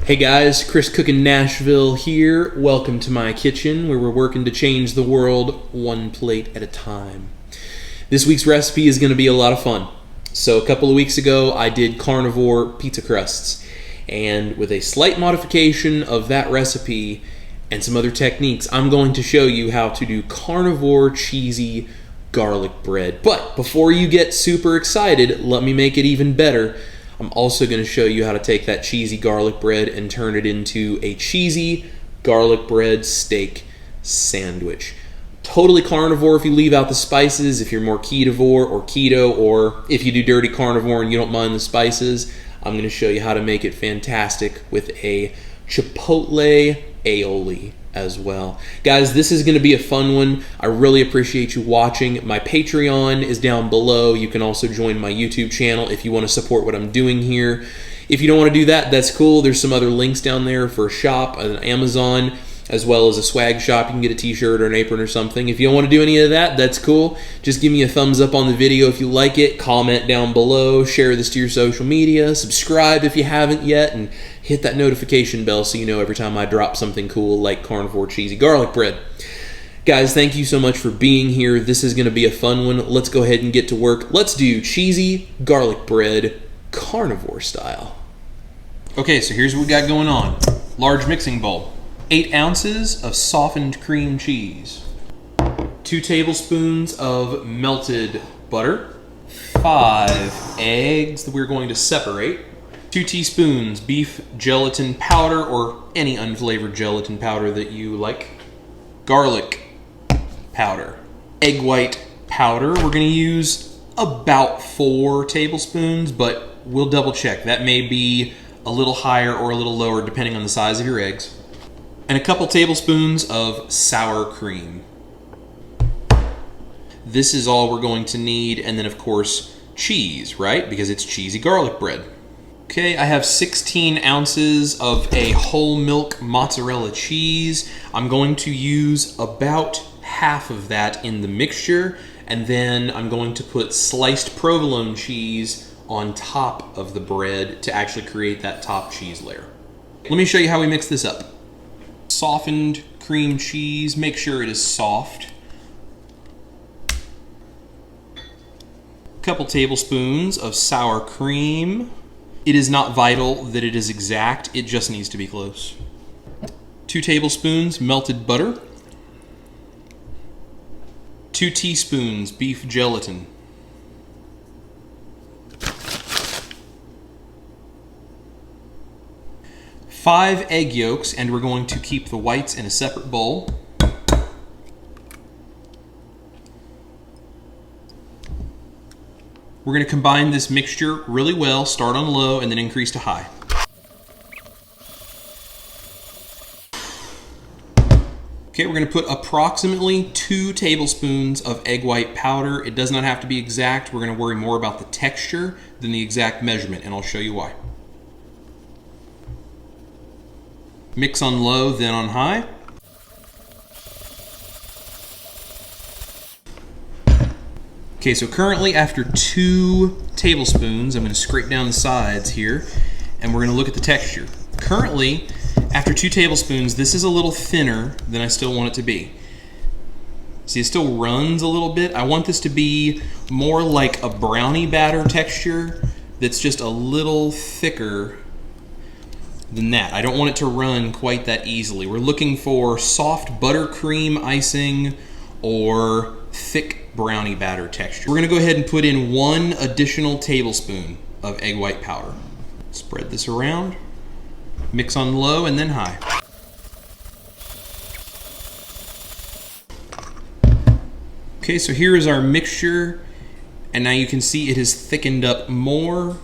Hey guys, Chris Cookin' Nashville here. Welcome to my kitchen where we're working to change the world one plate at a time. This week's recipe is going to be a lot of fun. So a couple of weeks ago I did carnivore pizza crusts, and with a slight modification of that recipe and some other techniques, I'm going to show you how to do carnivore cheesy garlic bread. But before you get super excited, let me make it even better. I'm also going to show you how to take that cheesy garlic bread and turn it into a cheesy garlic bread steak sandwich. Totally carnivore if you leave out the spices, if you're more ketovore or keto, or if you do dirty carnivore and you don't mind the spices. I'm going to show you how to make it fantastic with a chipotle aioli as well. Guys, this is going to be a fun one. I really appreciate you watching. My Patreon is down below. You can also join my YouTube channel if you want to support what I'm doing here. If you don't want to do that, that's cool. There's some other links down there for a shop on Amazon, as well as a swag shop. You can get a t-shirt or an apron or something. If you don't want to do any of that, that's cool. Just give me a thumbs up on the video if you like it. Comment down below. Share this to your social media. Subscribe if you haven't yet. And hit that notification bell so you know every time I drop something cool like carnivore cheesy garlic bread. Guys, thank you so much for being here. This is going to be a fun one. Let's go ahead and get to work. Let's do cheesy garlic bread carnivore style. Okay, so here's what we got going on. Large mixing bowl. 8 ounces of softened cream cheese, 2 tablespoons of melted butter, 5 eggs that we're going to separate, 2 teaspoons beef gelatin powder or any unflavored gelatin powder that you like, garlic powder, egg white powder. We're going to use about 4 tablespoons, but we'll double check. That may be a little higher or a little lower depending on the size of your eggs. And a couple tablespoons of sour cream. This is all we're going to need, and then of course cheese, right? Because it's cheesy garlic bread. Okay, I have 16 ounces of a whole milk mozzarella cheese. I'm going to use about half of that in the mixture, and then I'm going to put sliced provolone cheese on top of the bread to actually create that top cheese layer. Let me show you how we mix this up. Softened cream cheese, make sure it is soft. A couple tablespoons of sour cream. It is not vital that it is exact, it just needs to be close. 2 tablespoons melted butter. 2 teaspoons beef gelatin. 5 egg yolks, and we're going to keep the whites in a separate bowl. We're going to combine this mixture really well, start on low and then increase to high. Okay, we're going to put approximately 2 tablespoons of egg white powder. It does not have to be exact. We're going to worry more about the texture than the exact measurement, and I'll show you why. Mix on low, then on high. Okay, so currently after 2 tablespoons, I'm going to scrape down the sides here, and we're going to look at the texture. Currently, after 2 tablespoons, this is a little thinner than I still want it to be. See, it still runs a little bit. I want this to be more like a brownie batter texture that's just a little thicker than that. I don't want it to run quite that easily. We're looking for soft buttercream icing or thick brownie batter texture. We're going to go ahead and put in 1 additional tablespoon of egg white powder. Spread this around. Mix on low and then high. Okay, so here is our mixture, and now you can see it has thickened up more.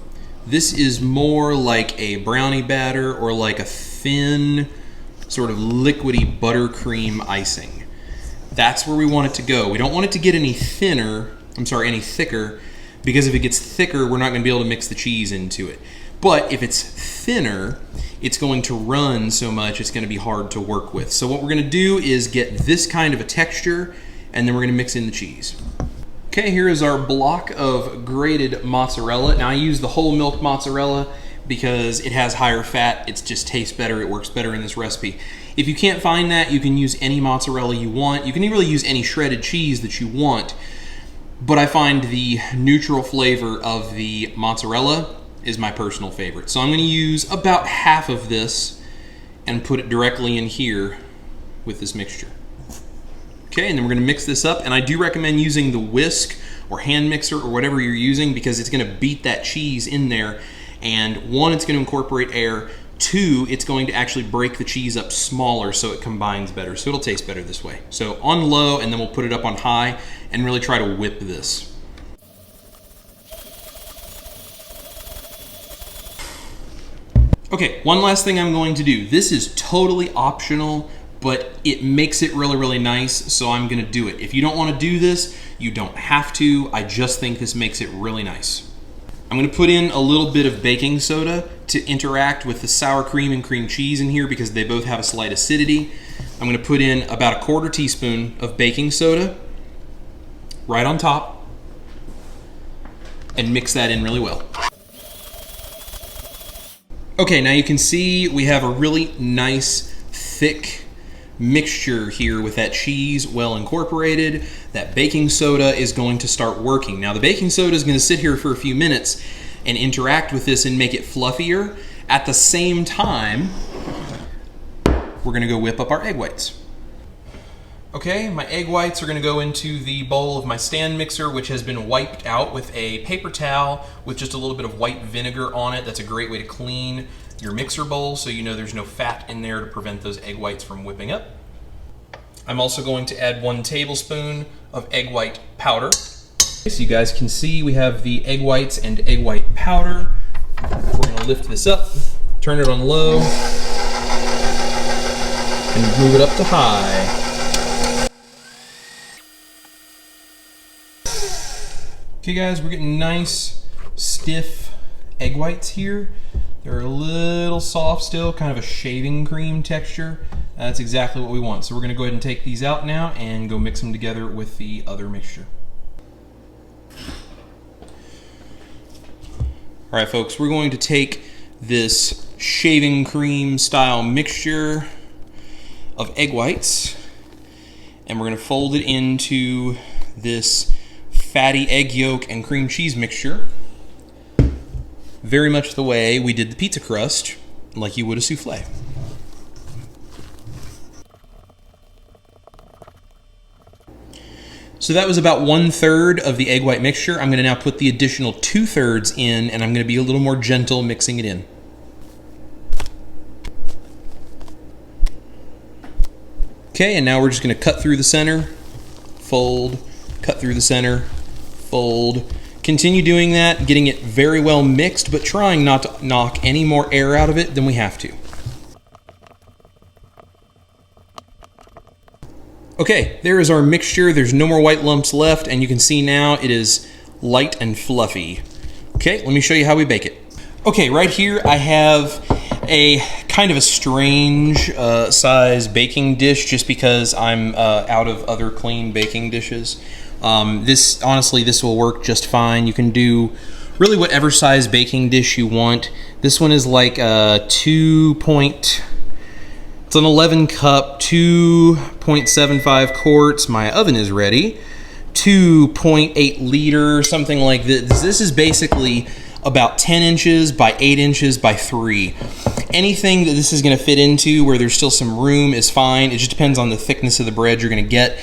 This is more like a brownie batter or like a thin, sort of liquidy buttercream icing. That's where we want it to go. We don't want it to get any thicker, because if it gets thicker, we're not going to be able to mix the cheese into it. But if it's thinner, it's going to run so much, it's going to be hard to work with. So what we're going to do is get this kind of a texture, and then we're going to mix in the cheese. Okay, here is our block of grated mozzarella. Now I use the whole milk mozzarella because it has higher fat. It just tastes better. It works better in this recipe. If you can't find that, you can use any mozzarella you want. You can really use any shredded cheese that you want. But I find the neutral flavor of the mozzarella is my personal favorite. So I'm going to use about half of this and put it directly in here with this mixture. Okay, and then we're going to mix this up. And I do recommend using the whisk or hand mixer or whatever you're using, because it's going to beat that cheese in there. And one, it's going to incorporate air. Two, it's going to actually break the cheese up smaller so it combines better. So it'll taste better this way. So on low, and then we'll put it up on high and really try to whip this. Okay, one last thing I'm going to do. This is totally optional, but it makes it really, really nice, so I'm gonna do it. If you don't wanna do this, you don't have to. I just think this makes it really nice. I'm gonna put in a little bit of baking soda to interact with the sour cream and cream cheese in here because they both have a slight acidity. I'm gonna put in about a 1/4 teaspoon of baking soda right on top and mix that in really well. Okay, now you can see we have a really nice, thick mixture here with that cheese well incorporated. That baking soda is going to start working. Now the baking soda is going to sit here for a few minutes and interact with this and make it fluffier. At the same time, we're going to go whip up our egg whites. Okay, my egg whites are going to go into the bowl of my stand mixer, which has been wiped out with a paper towel with just a little bit of white vinegar on it. That's a great way to clean your mixer bowl so you know there's no fat in there to prevent those egg whites from whipping up. I'm also going to add 1 tablespoon of egg white powder. Okay, so you guys can see we have the egg whites and egg white powder. We're going to lift this up, turn it on low, and move it up to high. Okay guys, we're getting nice, stiff egg whites here. They're a little soft still, kind of a shaving cream texture. That's exactly what we want. So we're gonna go ahead and take these out now and go mix them together with the other mixture. All right folks, we're going to take this shaving cream style mixture of egg whites and we're gonna fold it into this fatty egg yolk and cream cheese mixture, very much the way we did the pizza crust, like you would a souffle. So that was about 1/3 of the egg white mixture. I'm gonna now put the additional 2/3 in, and I'm gonna be a little more gentle mixing it in. Okay, and now we're just gonna cut through the center, fold, cut through the center, fold. Continue doing that, getting it very well mixed, but trying not to knock any more air out of it than we have to. Okay, there is our mixture. There's no more white lumps left, and you can see now it is light and fluffy. Okay, let me show you how we bake it. Okay, right here I have a kind of a strange size baking dish just because I'm out of other clean baking dishes. Honestly, this will work just fine. You can do really whatever size baking dish you want. This one is like a it's an 11 cup, 2.75 quarts. My oven is ready. 2.8 liter, something like this. This is basically about 10 inches by 8 inches by 3. Anything that this is going to fit into where there's still some room is fine. It just depends on the thickness of the bread you're going to get.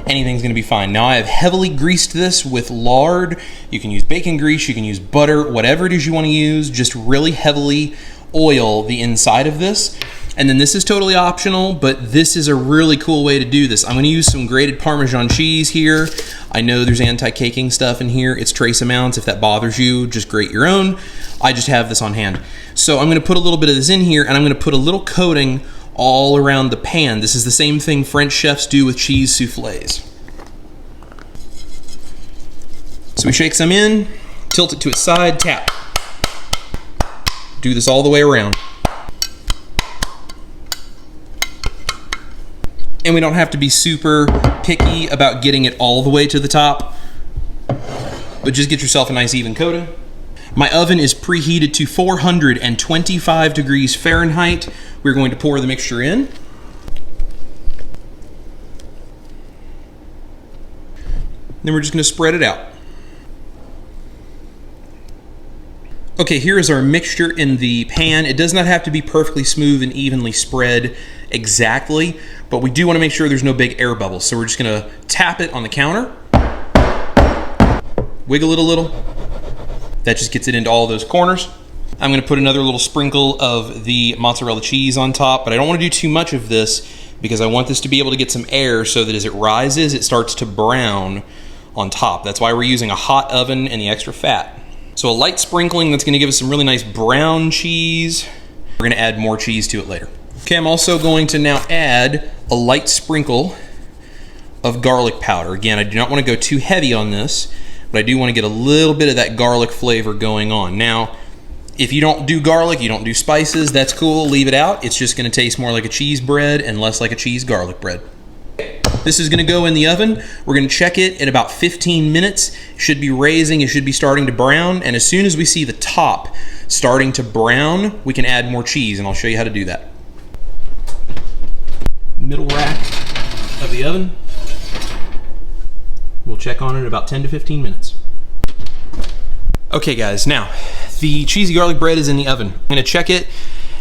Anything's going to be fine. Now I have heavily greased this with lard. You can use bacon grease, you can use butter, whatever it is you want to use. Just really heavily oil the inside of this. And then this is totally optional, but this is a really cool way to do this. I'm going to use some grated Parmesan cheese here. I know there's anti-caking stuff in here. It's trace amounts. If that bothers you, just grate your own. I just have this on hand. So I'm going to put a little bit of this in here, and I'm going to put a little coating all around the pan. This is the same thing French chefs do with cheese soufflés. So we shake some in, tilt it to its side, tap. Do this all the way around. And we don't have to be super picky about getting it all the way to the top, but just get yourself a nice even coating. My oven is preheated to 425 degrees Fahrenheit. We're going to pour the mixture in. Then we're just going to spread it out. Okay, here is our mixture in the pan. It does not have to be perfectly smooth and evenly spread exactly, but we do want to make sure there's no big air bubbles. So we're just going to tap it on the counter, wiggle it a little. That just gets it into all those corners. I'm going to put another little sprinkle of the mozzarella cheese on top, but I don't want to do too much of this because I want this to be able to get some air so that as it rises, it starts to brown on top. That's why we're using a hot oven and the extra fat. So a light sprinkling that's going to give us some really nice brown cheese. We're going to add more cheese to it later. Okay, I'm also going to now add a light sprinkle of garlic powder. Again, I do not want to go too heavy on this, but I do want to get a little bit of that garlic flavor going on. Now, if you don't do garlic, you don't do spices, that's cool, leave it out. It's just going to taste more like a cheese bread and less like a cheese garlic bread. This is going to go in the oven. We're going to check it in about 15 minutes. It should be raising, it should be starting to brown, and as soon as we see the top starting to brown, we can add more cheese, and I'll show you how to do that. Middle rack of the oven. We'll check on it in about 10 to 15 minutes. Okay guys, now the cheesy garlic bread is in the oven. I'm going to check it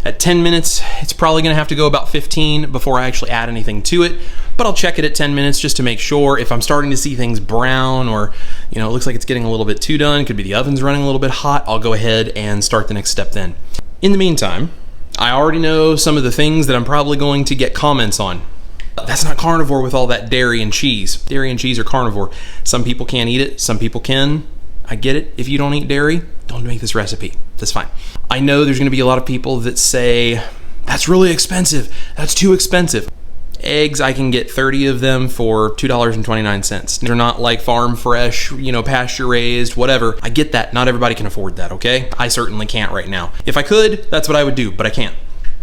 at 10 minutes. It's probably going to have to go about 15 before I actually add anything to it, but I'll check it at 10 minutes just to make sure. If I'm starting to see things brown or, you know, it looks like it's getting a little bit too done, could be the oven's running a little bit hot, I'll go ahead and start the next step then. In the meantime, I already know some of the things that I'm probably going to get comments on. That's not carnivore with all that dairy and cheese. Dairy and cheese are carnivore. Some people can't eat it, some people can. I get it. If you don't eat dairy, don't make this recipe. That's fine. I know there's going to be a lot of people that say, that's really expensive. That's too expensive. Eggs, I can get 30 of them for $2.29. They're not like farm fresh, you know, pasture raised, whatever. I get that. Not everybody can afford that, okay? I certainly can't right now. If I could, that's what I would do, but I can't.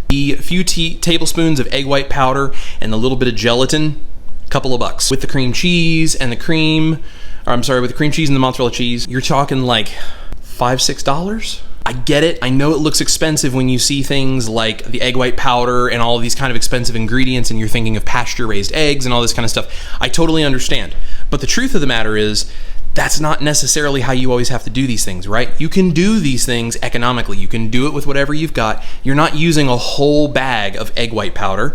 The few tablespoons of egg white powder and a little bit of gelatin, a couple of bucks. With the cream cheese and the cream, or I'm sorry, with the cream cheese and the mozzarella cheese, you're talking like $5, $6. I get it. I know it looks expensive when you see things like the egg white powder and all of these kind of expensive ingredients and you're thinking of pasture raised eggs and all this kind of stuff. I totally understand. But the truth of the matter is, that's not necessarily how you always have to do these things, right? You can do these things economically. You can do it with whatever you've got. You're not using a whole bag of egg white powder.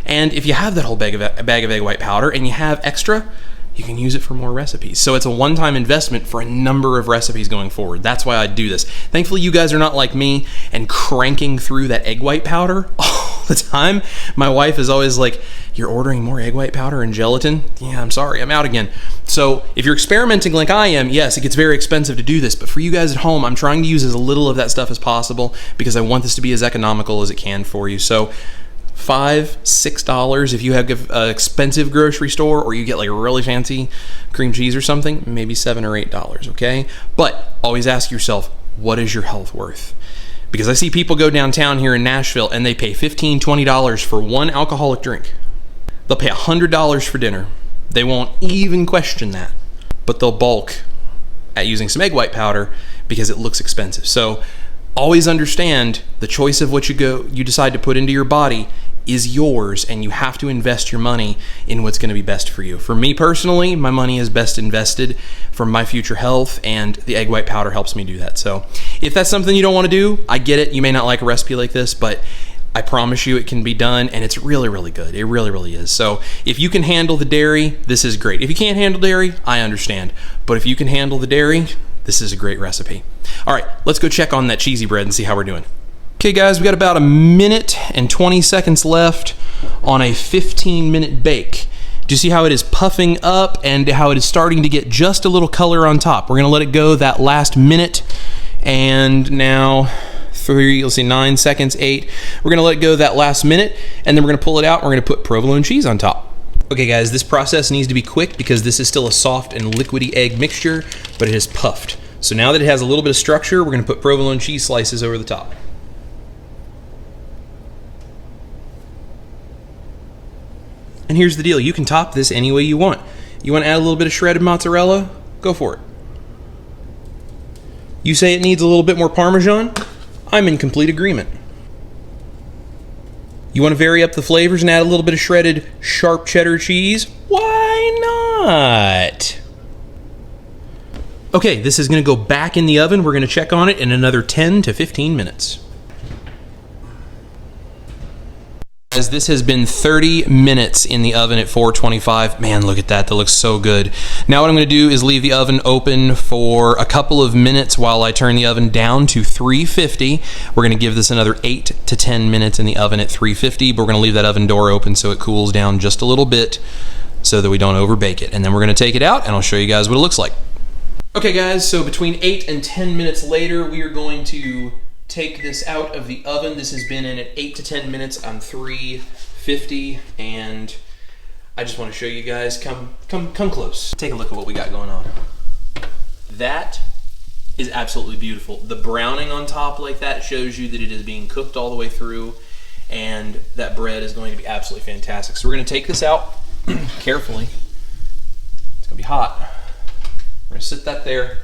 And if you have that whole bag of egg white powder and you have extra, you can use it for more recipes. So it's a one-time investment for a number of recipes going forward. That's why I do this. Thankfully, you guys are not like me and cranking through that egg white powder all the time. My wife is always like, you're ordering more egg white powder and gelatin? Yeah, I'm sorry, I'm out again. So if you're experimenting like I am, yes, it gets very expensive to do this, but for you guys at home, I'm trying to use as little of that stuff as possible because I want this to be as economical as it can for you. So $5, $6 if you have an expensive grocery store or you get like a really fancy cream cheese or something, maybe $7 or $8, okay? But always ask yourself, what is your health worth? Because I see people go downtown here in Nashville and they pay $15, $20 for one alcoholic drink. They'll pay $100 for dinner. They won't even question that, but they'll balk at using some egg white powder because it looks expensive. So always understand the choice of what you decide to put into your body is yours, and you have to invest your money in what's going to be best for you. For me personally, my money is best invested for my future health, and the egg white powder helps me do that. So if that's something you don't want to do, I get it. You may not like a recipe like this, but I promise you it can be done, and it's really, really good. It really, really is. So if you can handle the dairy, this is great. If you can't handle dairy, I understand. But if you can handle the dairy, this is a great recipe. All right, let's go check on that cheesy bread and see how we're doing. Okay guys, we got about 1 minute and 20 seconds left on a 15-minute bake. Do you see how it is puffing up and how it is starting to get just a little color on top? We're gonna let it go that last minute, and now 9 seconds, 8. We're gonna let it go that last minute, and then we're gonna pull it out and we're gonna put provolone cheese on top. Okay guys, this process needs to be quick because this is still a soft and liquidy egg mixture, but it is puffed. So now that it has a little bit of structure, we're gonna put provolone cheese slices over the top. And here's the deal, you can top this any way you want. You want to add a little bit of shredded mozzarella? Go for it. You say it needs a little bit more Parmesan? I'm in complete agreement. You want to vary up the flavors and add a little bit of shredded sharp cheddar cheese? Why not? Okay, this is going to go back in the oven. We're going to check on it in another 10 to 15 minutes. As this has been 30 minutes in the oven at 425. Man, look at that. That looks so good. Now what I'm going to do is leave the oven open for a couple of minutes while I turn the oven down to 350. We're going to give this another 8 to 10 minutes in the oven at 350, but we're going to leave that oven door open so it cools down just a little bit so that we don't overbake it. And then we're going to take it out and I'll show you guys what it looks like. Okay guys, so between 8 and 10 minutes later, we are going to take this out of the oven. This has been in at 8 to 10 minutes on 350, and I just want to show you guys, come close. Take a look at what we got going on. That is absolutely beautiful. The browning on top like that shows you that it is being cooked all the way through, and that bread is going to be absolutely fantastic. So we're going to take this out carefully. It's going to be hot. We're going to sit that there.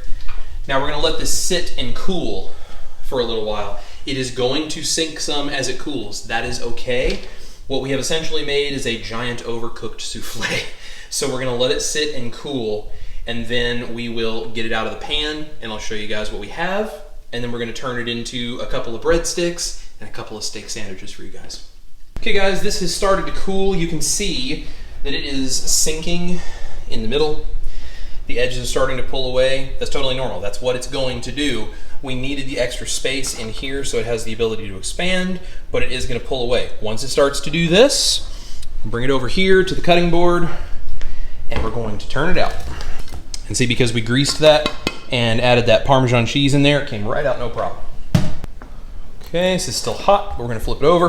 Now we're going to let this sit and cool for a little while. It is going to sink some as it cools. That is okay. What we have essentially made is a giant overcooked souffle. So we're going to let it sit and cool, and then we will get it out of the pan, and I'll show you guys what we have, and then we're going to turn it into a couple of breadsticks and a couple of steak sandwiches for you guys. Okay guys, this has started to cool. You can see that it is sinking in the middle. The edges are starting to pull away. That's totally normal. That's what it's going to do. We needed the extra space in here so it has the ability to expand, but it is going to pull away. Once it starts to do this, bring it over here to the cutting board, and we're going to turn it out. And see, because we greased that and added that Parmesan cheese in there, it came right out no problem. Okay, this is still hot, but we're going to flip it over.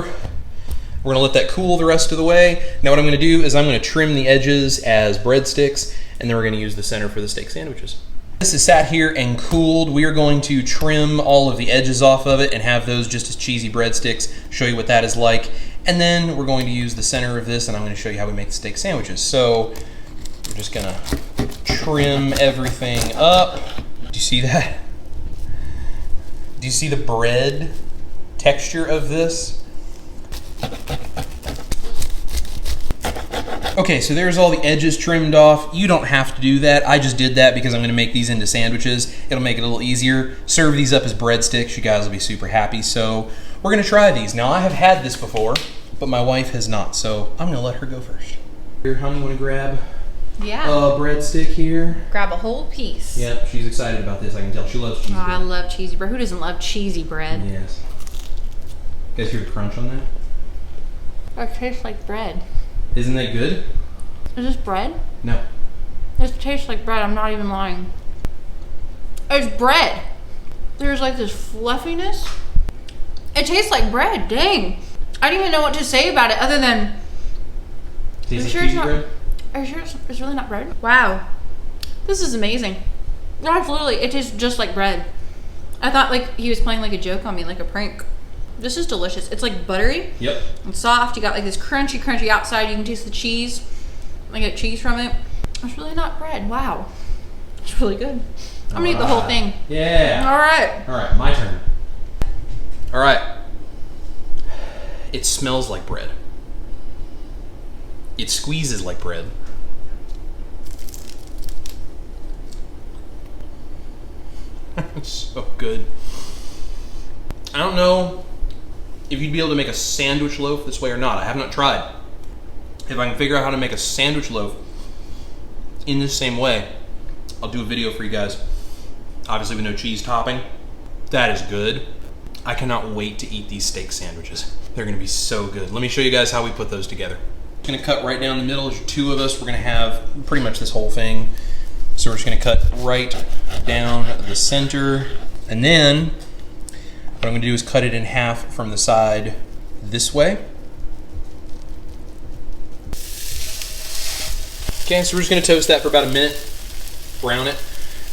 We're going to let that cool the rest of the way. Now what I'm going to do is I'm going to trim the edges as breadsticks, and then we're going to use the center for the steak sandwiches. This is sat here and cooled. We are going to trim all of the edges off of it and have those just as cheesy breadsticks, show you what that is like. And then we're going to use the center of this, and I'm going to show you how we make the steak sandwiches. So we're just going to trim everything up. Do you see that? Do you see the bread texture of this? Okay, so there's all the edges trimmed off. You don't have to do that. I just did that because I'm going to make these into sandwiches. It'll make it a little easier. Serve these up as breadsticks. You guys will be super happy. So we're going to try these. Now, I have had this before, but my wife has not. So I'm going to let her go first. Here, honey, want to grab a breadstick here? Grab a whole piece. Yep, she's excited about this. I can tell. She loves cheesy bread. I love cheesy bread. Who doesn't love cheesy bread? Yes. You guys hear the crunch on that? It tastes like bread. Isn't that good? Is this bread? No. This tastes like bread. I'm not even lying. It's bread. There's like this fluffiness. It tastes like bread. Dang. I don't even know what to say about it other than... Tastes like cheesy bread? Are you sure it's really not bread? Wow. This is amazing. Absolutely. It tastes just like bread. I thought like he was playing like a joke on me, like a prank. This is delicious. It's like buttery. Yep. And soft. You got like this crunchy outside. You can taste the cheese. I get cheese from it. It's really not bread. Wow. It's really good. I'm gonna eat the whole thing. Yeah. All right. All right, my turn. All right. It smells like bread. It squeezes like bread. It's so good. I don't know if you'd be able to make a sandwich loaf this way or not. I have not tried. If I can figure out how to make a sandwich loaf in this same way, I'll do a video for you guys. Obviously with no cheese topping. That is good. I cannot wait to eat these steak sandwiches. They're gonna be so good. Let me show you guys how we put those together. I'm gonna cut right down the middle. There's two of us. We're gonna have pretty much this whole thing. So we're just gonna cut right down the center. And then what I'm going to do is cut it in half from the side this way. Okay, so we're just going to toast that for about a minute. Brown it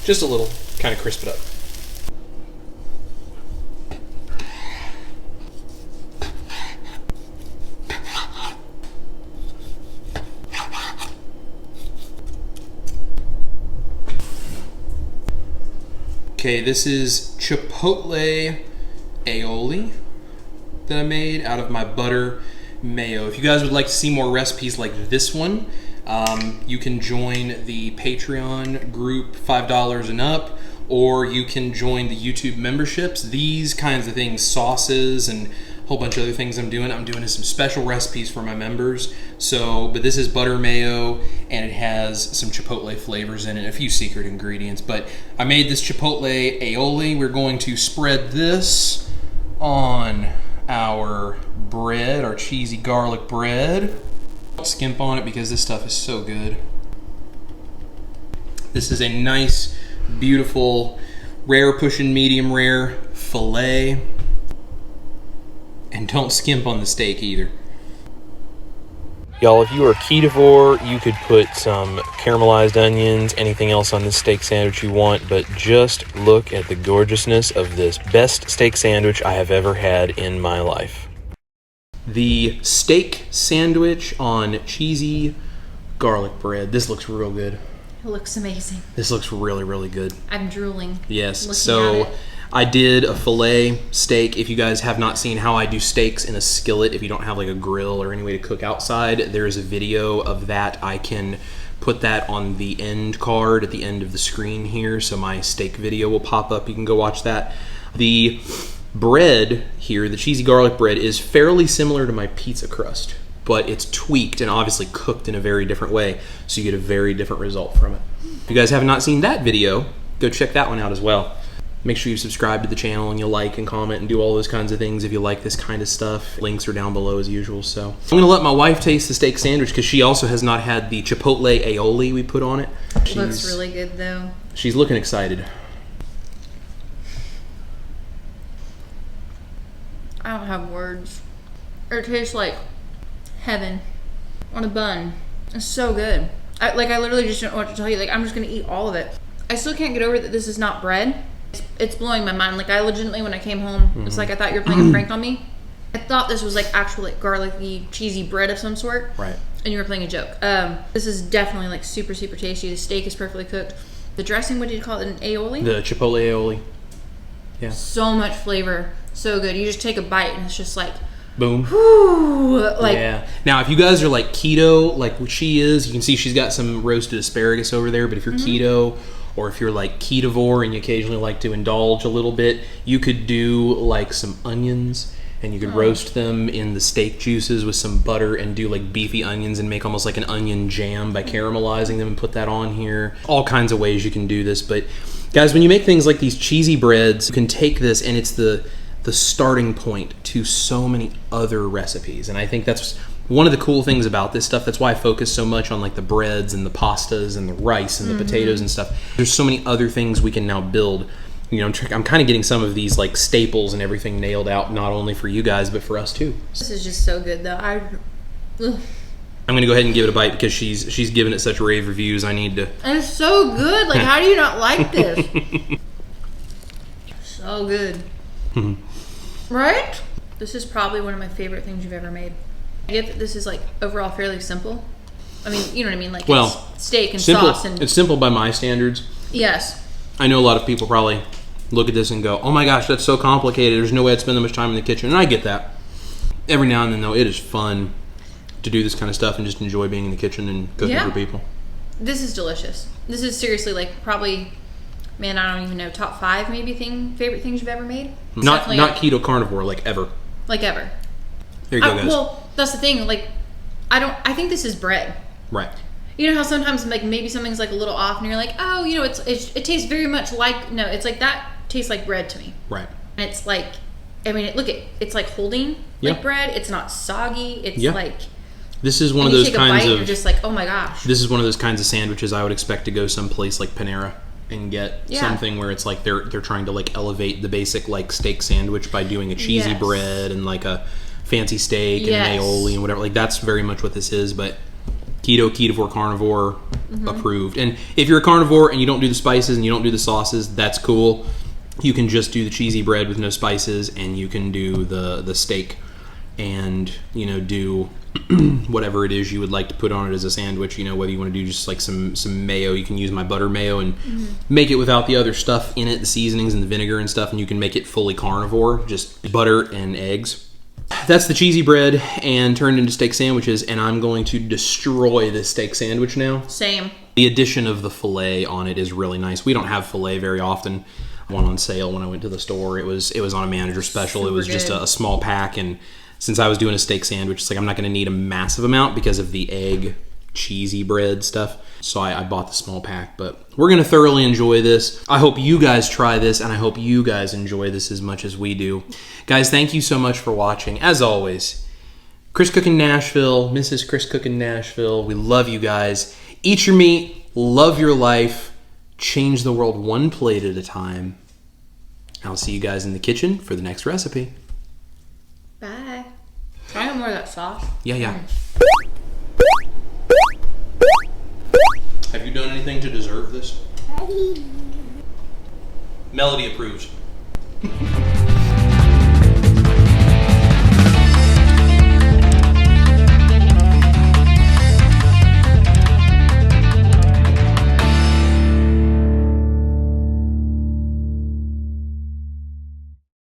just a little, kind of crisp it up. Okay, this is chipotle aioli that I made out of my butter mayo. If you guys would like to see more recipes like this one, you can join the Patreon group, $5 and up, or you can join the YouTube memberships. These kinds of things, sauces and a whole bunch of other things I'm doing some special recipes for my members. So, but this is butter mayo, and it has some chipotle flavors in it, a few secret ingredients. But I made this chipotle aioli. We're going to spread this on our bread, our cheesy garlic bread. Skimp on it because this stuff is so good. This is a nice, beautiful, rare pushing medium rare filet. And don't skimp on the steak either. Y'all, if you are ketovore, you could put some caramelized onions, anything else on this steak sandwich you want, but just look at the gorgeousness of this best steak sandwich I have ever had in my life. The steak sandwich on cheesy garlic bread. This looks real good. It looks amazing. This looks really, really good. I'm drooling. Yes, so I did a filet steak. If you guys have not seen how I do steaks in a skillet, if you don't have like a grill or any way to cook outside, there is a video of that. I can put that on the end card at the end of the screen here, so my steak video will pop up. You can go watch that. The bread here, the cheesy garlic bread, is fairly similar to my pizza crust, but it's tweaked and obviously cooked in a very different way, so you get a very different result from it. If you guys have not seen that video, go check that one out as well. Make sure you subscribe to the channel and you like and comment and do all those kinds of things if you like this kind of stuff. Links are down below as usual. So I'm gonna let my wife taste the steak sandwich because she also has not had the chipotle aioli we put on it. It looks really good though. She's looking excited. I don't have words. It tastes like heaven on a bun. It's so good. I literally just don't know what to tell you. Like, I'm just gonna eat all of it. I still can't get over that this is not bread. It's blowing my mind. Like, I legitimately, when I came home, it's like I thought you were playing a prank on me. I thought this was like actual like garlicky, cheesy bread of some sort. Right. And you were playing a joke. This is definitely like super, super tasty. The steak is perfectly cooked. The dressing, what did you call it? An aioli? The chipotle aioli. Yeah. So much flavor. So good. You just take a bite and it's just like, boom. Whoo, like, yeah. Now, if you guys are like keto, like what she is, you can see she's got some roasted asparagus over there. But if you're keto, or if you're like ketovore and you occasionally like to indulge a little bit, you could do like some onions and you could roast them in the steak juices with some butter and do like beefy onions and make almost like an onion jam by caramelizing them and put that on here. All kinds of ways you can do this. But guys, when you make things like these cheesy breads, you can take this and it's the starting point to so many other recipes. And I think that's one of the cool things about this stuff. That's why I focus so much on like the breads and the pastas and the rice and the potatoes and stuff. There's so many other things we can now build. You know, I'm kind of getting some of these like staples and everything nailed out, not only for you guys, but for us too. This is just so good though. I'm gonna go ahead and give it a bite because she's giving it such rave reviews. I need to. And it's so good. Like, how do you not like this? So good. Right? This is probably one of my favorite things you've ever made. I get that this is like overall fairly simple. I mean, you know what I mean? Like, well, it's steak and simple, sauce and... It's simple by my standards. Yes. I know a lot of people probably look at this and go, oh my gosh, that's so complicated. There's no way I'd spend that much time in the kitchen. And I get that. Every now and then, though, it is fun to do this kind of stuff and just enjoy being in the kitchen and cooking for people. This is delicious. This is seriously like probably, man, I don't even know, top 5 maybe favorite things you've ever made. Not keto carnivore, like ever. Like ever. There you go, guys. Well, that's the thing. Like, I think this is bread. Right. You know how sometimes like maybe something's like a little off and you're like, oh, you know, it tastes very much like, no, it's like that tastes like bread to me. Right. And it's like, I mean, it's like holding like bread. It's not soggy. It's like, this is one of those kinds of, you're just like, oh my gosh. This is one of those kinds of sandwiches I would expect to go someplace like Panera and get something where it's like they're trying to like elevate the basic like steak sandwich by doing a cheesy bread and like a fancy steak and an aioli and whatever. Like, that's very much what this is. But ketovore, carnivore approved. And if you're a carnivore and you don't do the spices and you don't do the sauces, that's cool. You can just do the cheesy bread with no spices, and you can do the steak and, you know, do whatever it is you would like to put on it as a sandwich. You know, whether you want to do just like some mayo, you can use my butter mayo and make it without the other stuff in it, the seasonings and the vinegar and stuff, and you can make it fully carnivore, just butter and eggs. That's the cheesy bread and turned into steak sandwiches, and I'm going to destroy this steak sandwich now. Same. The addition of the filet on it is really nice. We don't have filet very often. One on sale when I went to the store. It was on a manager special. Super it was just a small pack, and since I was doing a steak sandwich, it's like I'm not going to need a massive amount because of the egg cheesy bread stuff. So I bought the small pack, but we're going to thoroughly enjoy this. I hope you guys try this, and I hope you guys enjoy this as much as we do. Guys, thank you so much for watching. As always, Chris Cook in Nashville, Mrs. Chris Cook in Nashville, we love you guys. Eat your meat, love your life, change the world one plate at a time. I'll see you guys in the kitchen for the next recipe. Bye. Can I have more of that sauce? Yeah. Have you done anything to deserve this? Melody approves.